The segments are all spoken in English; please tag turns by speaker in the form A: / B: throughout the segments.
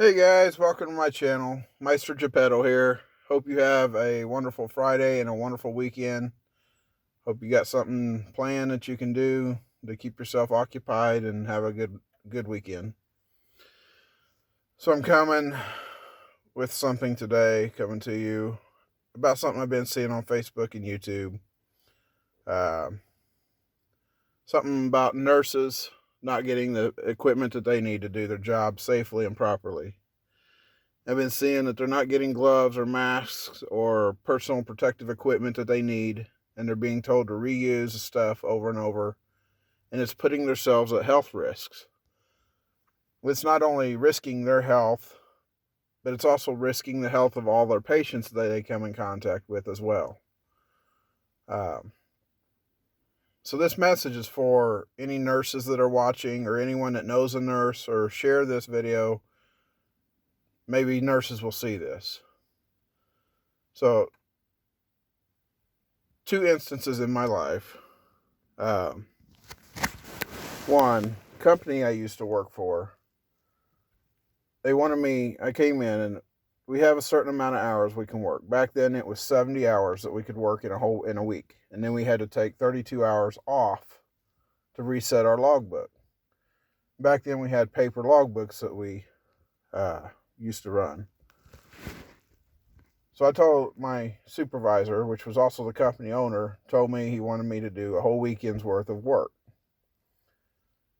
A: Hey guys, welcome to my channel. Meister Geppetto here. Hope you have a wonderful Friday and a wonderful weekend. Hope you got something planned that you can do to keep yourself occupied and have a good weekend. So I'm coming with something today, coming to you about something I've been seeing on Facebook and YouTube. Uh, Something about nurses not getting the equipment that they need to do their job safely and properly. I've been seeing that they're not getting gloves or masks or personal protective equipment that they need, and they're being told to reuse the stuff over and over, and it's putting themselves at health risks. It's not only risking their health, but it's also risking the health of all their patients that they come in contact with as well. Um, so this message is for any nurses that are watching or anyone that knows a nurse, or share this video. Maybe nurses will see this. So, two instances in my life. Um, One, company I used to work for, they wanted me, I came in and we have a certain amount of hours we can work. Back then it was 70 hours that we could work in a week. And then we had to take 32 hours off to reset our logbook. Back then we had paper logbooks that we used to run. So I told my supervisor, which was also the company owner, told me he wanted me to do a whole weekend's worth of work.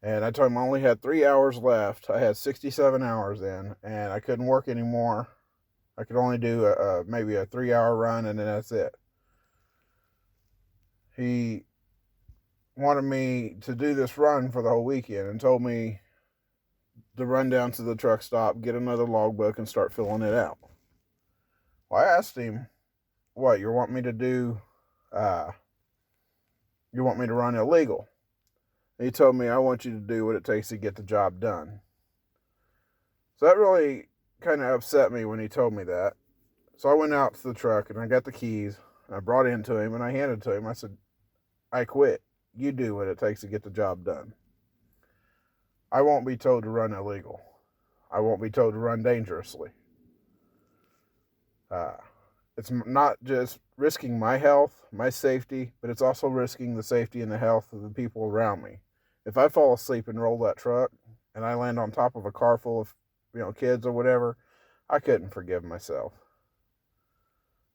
A: And I told him I only had 3 hours left. I had 67 hours in, and I couldn't work anymore. I could only do maybe a 3 hour run, and then that's it. He wanted me to do this run for the whole weekend and told me to run down to the truck stop, get another logbook, and start filling it out. Well, I asked him, what, you want me to do? You want me to run illegal? He told me, I want you to do what it takes to get the job done. So that really kind of upset me when he told me that. So I went out to the truck and I got the keys. And I brought it into him and I handed it to him. I said, I quit. You do what it takes to get the job done. I won't be told to run illegal. I won't be told to run dangerously. It's not just risking my health, my safety, but it's also risking the safety and the health of the people around me. If I fall asleep and roll that truck and I land on top of a car full of, kids or whatever, I couldn't forgive myself.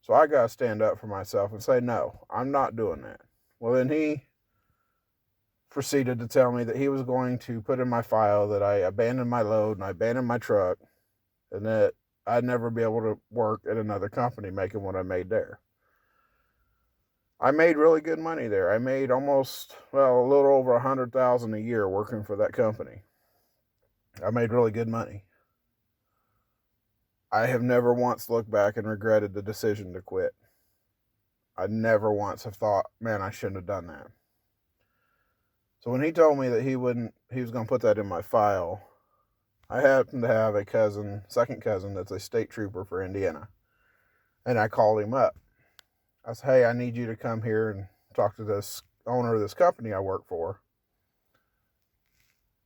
A: So I got to stand up for myself and say, no, I'm not doing that. Well, then he proceeded to tell me that he was going to put in my file that I abandoned my load and I abandoned my truck, and that I'd never be able to work at another company making what I made there. I made really good money there. I made a little over 100,000 a year working for that company. I made really good money. I have never once looked back and regretted the decision to quit. I never once have thought, man, I shouldn't have done that. So when he told me that he was going to put that in my file, I happen to have a second cousin, that's a state trooper for Indiana. And I called him up. I said, hey, I need you to come here and talk to this owner of this company I work for.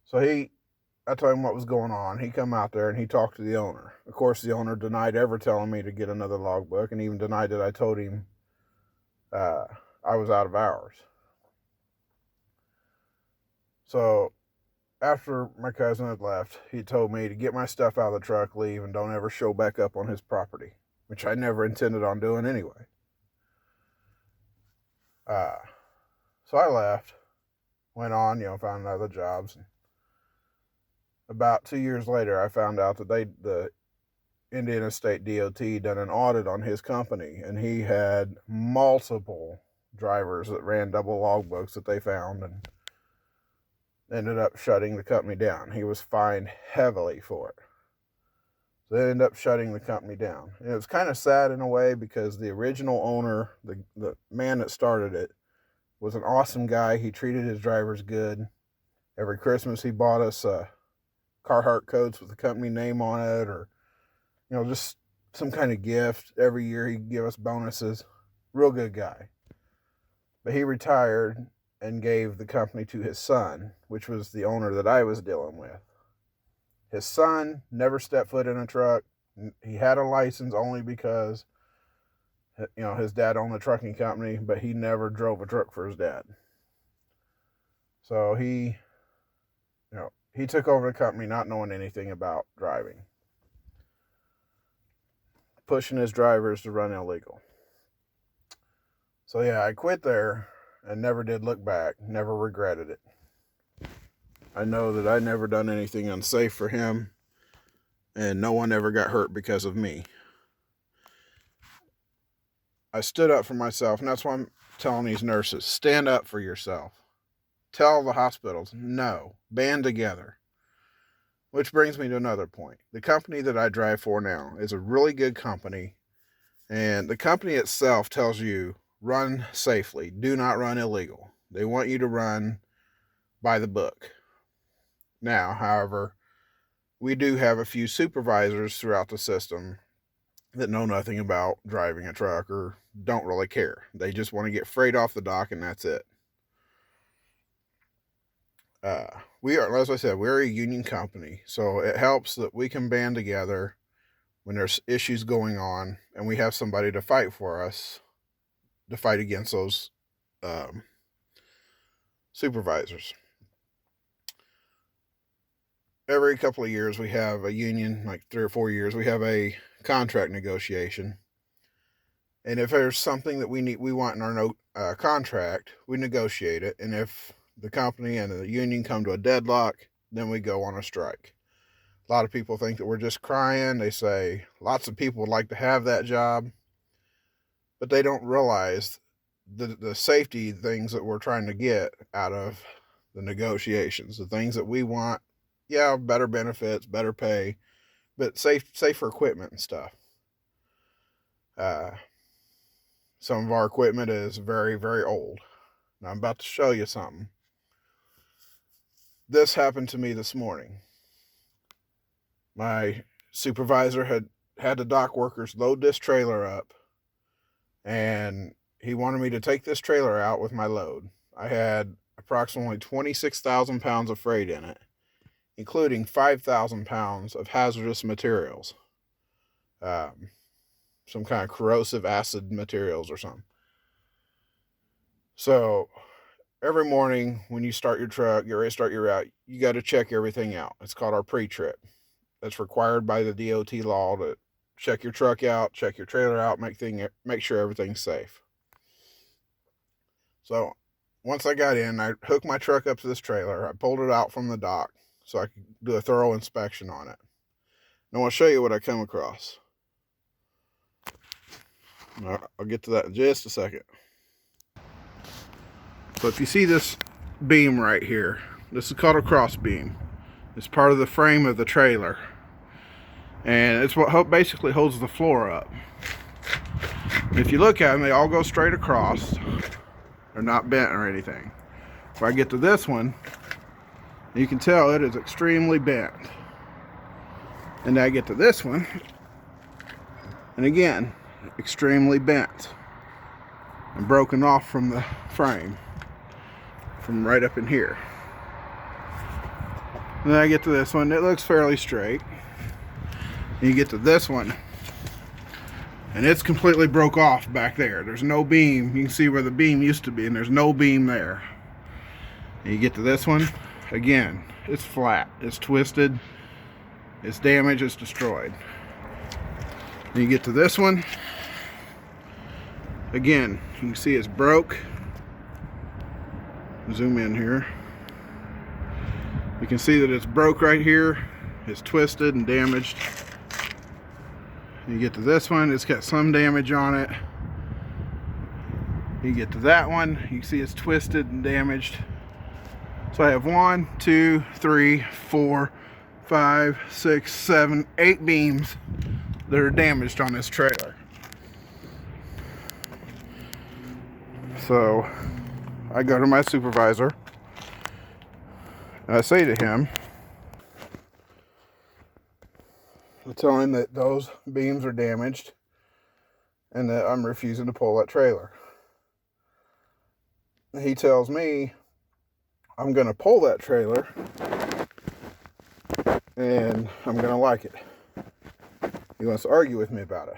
A: So I told him what was going on. He come out there and he talked to the owner. Of course, the owner denied ever telling me to get another logbook, and even denied that I told him I was out of hours. So after my cousin had left, he told me to get my stuff out of the truck, leave, and don't ever show back up on his property, which I never intended on doing anyway. So I left, went on, found other jobs. About 2 years later, I found out that the Indiana State DOT done an audit on his company, and he had multiple drivers that ran double logbooks that they found, and ended up shutting the company down. He was fined heavily for it. So they ended up shutting the company down. And it was kind of sad in a way, because the original owner, the man that started it, was an awesome guy. He treated his drivers good. Every Christmas he bought us Carhartt coats with the company name on it, or just some kind of gift. Every year he'd give us bonuses. Real good guy. But he retired and gave the company to his son, which was the owner that I was dealing with. His son never stepped foot in a truck. He had a license only because, his dad owned a trucking company, but he never drove a truck for his dad. So he took over the company not knowing anything about driving, pushing his drivers to run illegal. So yeah, I quit there and never did look back, never regretted it. I know that I never done anything unsafe for him, and no one ever got hurt because of me. I stood up for myself, and that's why I'm telling these nurses, stand up for yourself. Tell the hospitals, no, band together. Which brings me to another point. The company that I drive for now is a really good company, and the company itself tells you, run safely, do not run illegal. They want you to run by the book. Now, however, we do have a few supervisors throughout the system that know nothing about driving a truck or don't really care. They just want to get freight off the dock, and that's it. We are, as I said, we're a union company, so it helps that we can band together when there's issues going on, and we have somebody to fight for us, to fight against those supervisors. Every couple of years we have a union, like 3 or 4 years, we have a contract negotiation. And if there's something that we want in our contract, we negotiate it. And if the company and the union come to a deadlock, then we go on a strike. A lot of people think that we're just crying. They say lots of people would like to have that job, but they don't realize the safety things that we're trying to get out of the negotiations, the things that we want. Yeah, better benefits, better pay, but safer equipment and stuff. Some of our equipment is very, very old. Now I'm about to show you something. This happened to me this morning. My supervisor had the dock workers load this trailer up, and he wanted me to take this trailer out with my load. I had approximately 26,000 pounds of freight in it, including 5,000 pounds of hazardous materials. Some kind of corrosive acid materials or something. So every morning when you start your truck, you're ready to start your route, you got to check everything out. It's called our pre-trip. That's required by the DOT law to check your truck out, check your trailer out, make sure everything's safe. So once I got in, I hooked my truck up to this trailer. I pulled it out from the dock so I could do a thorough inspection on it. And I want to show you what I come across. I'll get to that in just a second. So if you see this beam right here, this is called a cross beam. It's part of the frame of the trailer, and it's what basically holds the floor up. If you look at them, they all go straight across. They're not bent or anything. If I get to this one, you can tell it is extremely bent. And I get to this one, and again, extremely bent and broken off from the frame, from right up in here. And then I get to this one, it looks fairly straight. And you get to this one, and it's completely broke off back there. There's no beam. You can see where the beam used to be, and there's no beam there. And you get to this one, again, it's flat, it's twisted, it's damaged, it's destroyed. And you get to this one, again, you can see it's broke. Zoom in here. You can see that it's broke right here. It's twisted and damaged. You get to this one, it's got some damage on it. You get to that one, you can see it's twisted and damaged. So I have 1, 2, 3, 4, 5, 6, 7, 8 beams that are damaged on this trailer. So I go to my supervisor and I say to him, I tell him that those beams are damaged and that I'm refusing to pull that trailer. He tells me I'm going to pull that trailer and I'm going to like it. He wants to argue with me about it.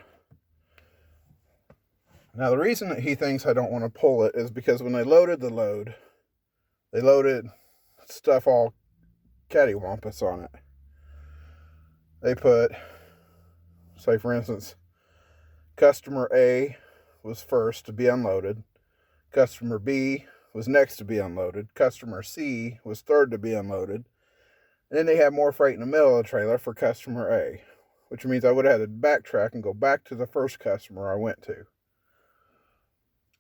A: Now, the reason that he thinks I don't want to pull it is because when they loaded the load, they loaded stuff all cattywampus on it. They put, say for instance, customer A was first to be unloaded. Customer B was next to be unloaded. Customer C was third to be unloaded. And then they had more freight in the middle of the trailer for customer A, which means I would have had to backtrack and go back to the first customer I went to.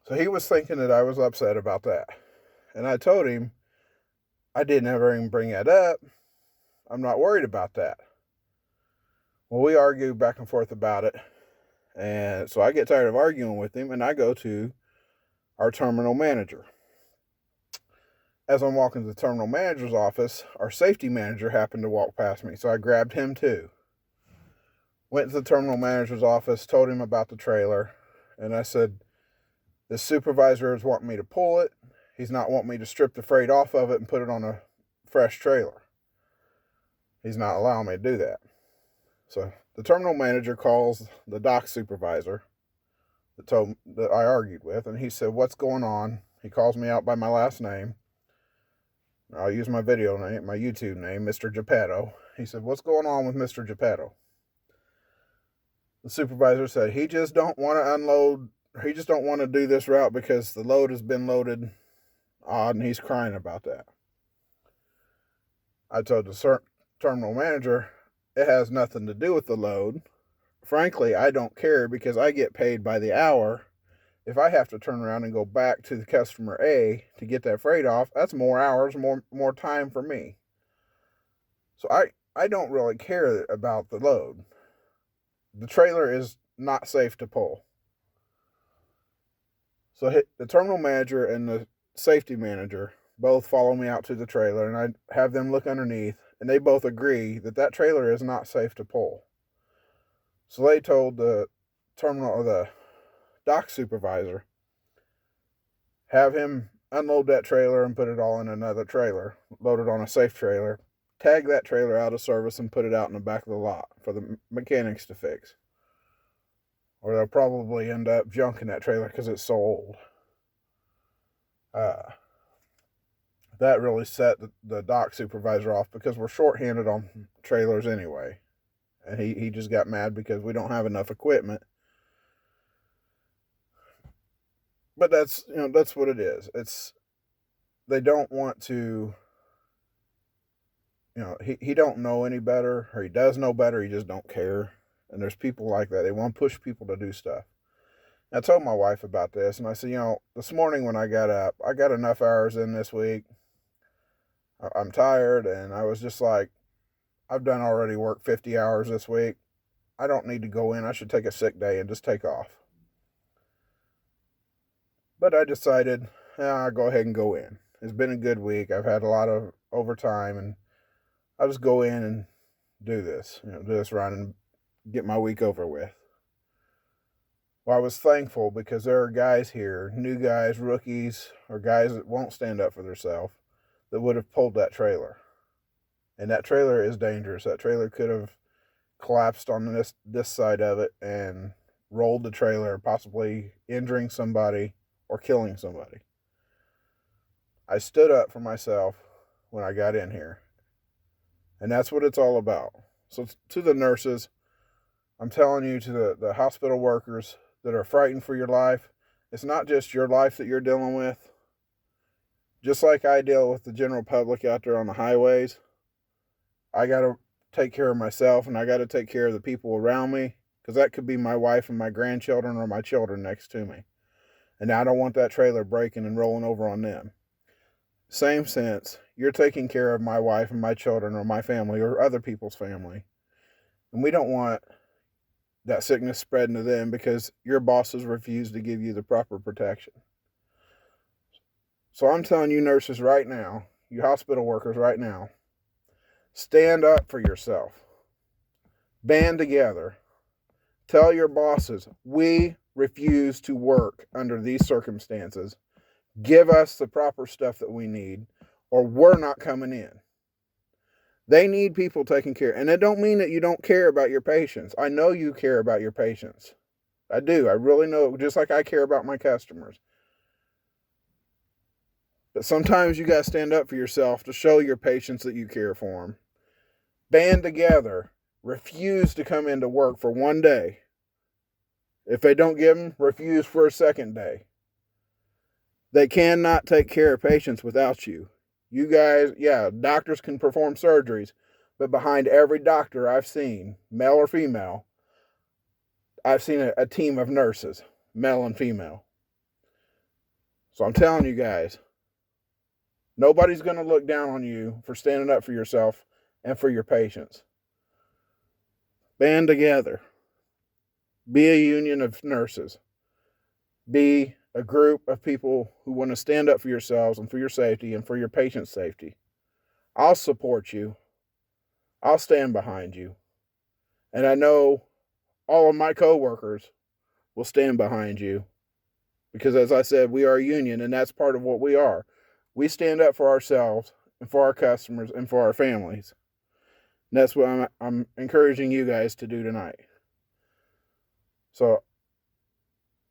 A: So he was thinking that I was upset about that. And I told him, I didn't ever even bring that up. I'm not worried about that. Well, we argued back and forth about it. And so I get tired of arguing with him, and I go to our terminal manager. As I'm walking to the terminal manager's office, our safety manager happened to walk past me, so I grabbed him too. Went to the terminal manager's office, told him about the trailer, and I said, this supervisor is wanting me to pull it. He's not wanting me to strip the freight off of it and put it on a fresh trailer. He's not allowing me to do that. So the terminal manager calls the dock supervisor that I argued with, and he said, what's going on? He calls me out by my last name. I'll use my video name, my YouTube name, Mr. Geppetto. He said, what's going on with Mr. Geppetto? The supervisor said, he just don't want to unload. He just don't want to do this route because the load has been loaded odd, and he's crying about that. I told the terminal manager, it has nothing to do with the load. Frankly, I don't care because I get paid by the hour. If I have to turn around and go back to the customer A to get that freight off, that's more hours, more time for me. So I don't really care about the load. The trailer is not safe to pull. So the terminal manager and the safety manager both follow me out to the trailer, and I have them look underneath, and they both agree that that trailer is not safe to pull. So they told the dock supervisor, have him unload that trailer and put it all in another trailer, load it on a safe trailer, tag that trailer out of service and put it out in the back of the lot for the mechanics to fix. Or they'll probably end up junking that trailer because it's so old. That really set the dock supervisor off because we're shorthanded on trailers anyway. And he just got mad because we don't have enough equipment. But that's what it is. They don't want to, he don't know any better, or he does know better, he just don't care. And there's people like that. They want to push people to do stuff. I told my wife about this, and I said, this morning when I got up, I got enough hours in this week. I'm tired, and I was just like, I've done already worked 50 hours this week. I don't need to go in. I should take a sick day and just take off. But I decided, I'll go ahead and go in. It's been a good week. I've had a lot of overtime, and I'll just go in and do this, do this run and get my week over with. Well, I was thankful because there are guys here, new guys, rookies, or guys that won't stand up for themselves, that would have pulled that trailer. And that trailer is dangerous. That trailer could have collapsed on this side of it and rolled the trailer, possibly injuring somebody or killing somebody. I stood up for myself when I got in here. And that's what it's all about. So to the nurses, I'm telling you, to the hospital workers that are frightened for your life, it's not just your life that you're dealing with. Just like I deal with the general public out there on the highways, I got to take care of myself, and I got to take care of the people around me, because that could be my wife and my grandchildren or my children next to me. And I don't want that trailer breaking and rolling over on them. Same sense, you're taking care of my wife and my children or my family or other people's family. And we don't want that sickness spreading to them because your bosses refuse to give you the proper protection. So I'm telling you, nurses, right now, you hospital workers right now, stand up for yourself. Band together. Tell your bosses, we refuse to work under these circumstances. Give us the proper stuff that we need, or we're not coming in. They need people taking care. And it don't mean that you don't care about your patients. I know you care about your patients. I do. I really know, just like I care about my customers. But sometimes you got to stand up for yourself to show your patients that you care for them. Band together. Refuse to come into work for one day. If they don't give them, refuse for a second day. They cannot take care of patients without you. You guys, yeah, doctors can perform surgeries, but behind every doctor I've seen, male or female, I've seen a team of nurses, male and female. So I'm telling you guys, nobody's going to look down on you for standing up for yourself and for your patients. Band together. Be a union of nurses. Be a group of people who want to stand up for yourselves and for your safety and for your patient's safety. I'll support you. I'll stand behind you. And I know all of my coworkers will stand behind you. Because as I said, we are a union, and that's part of what we are. We stand up for ourselves and for our customers and for our families. And that's what I'm encouraging you guys to do tonight. So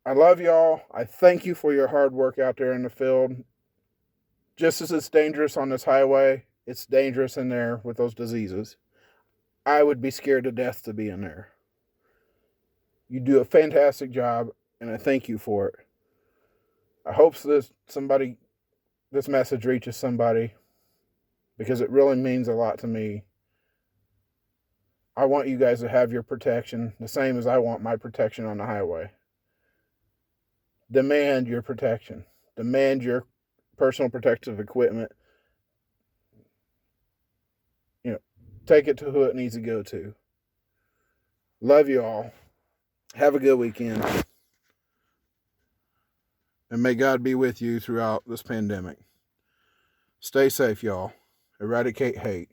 A: I love y'all. I thank you for your hard work out there in the field. Just as it's dangerous on this highway, it's dangerous in there with those diseases. I would be scared to death to be in there. You do a fantastic job, and I thank you for it. I hope this message reaches somebody, because it really means a lot to me. I want you guys to have your protection the same as I want my protection on the highway. Demand your protection. Demand your personal protective equipment. Take it to who it needs to go to. Love you all. Have a good weekend. And may God be with you throughout this pandemic. Stay safe, y'all. Eradicate hate.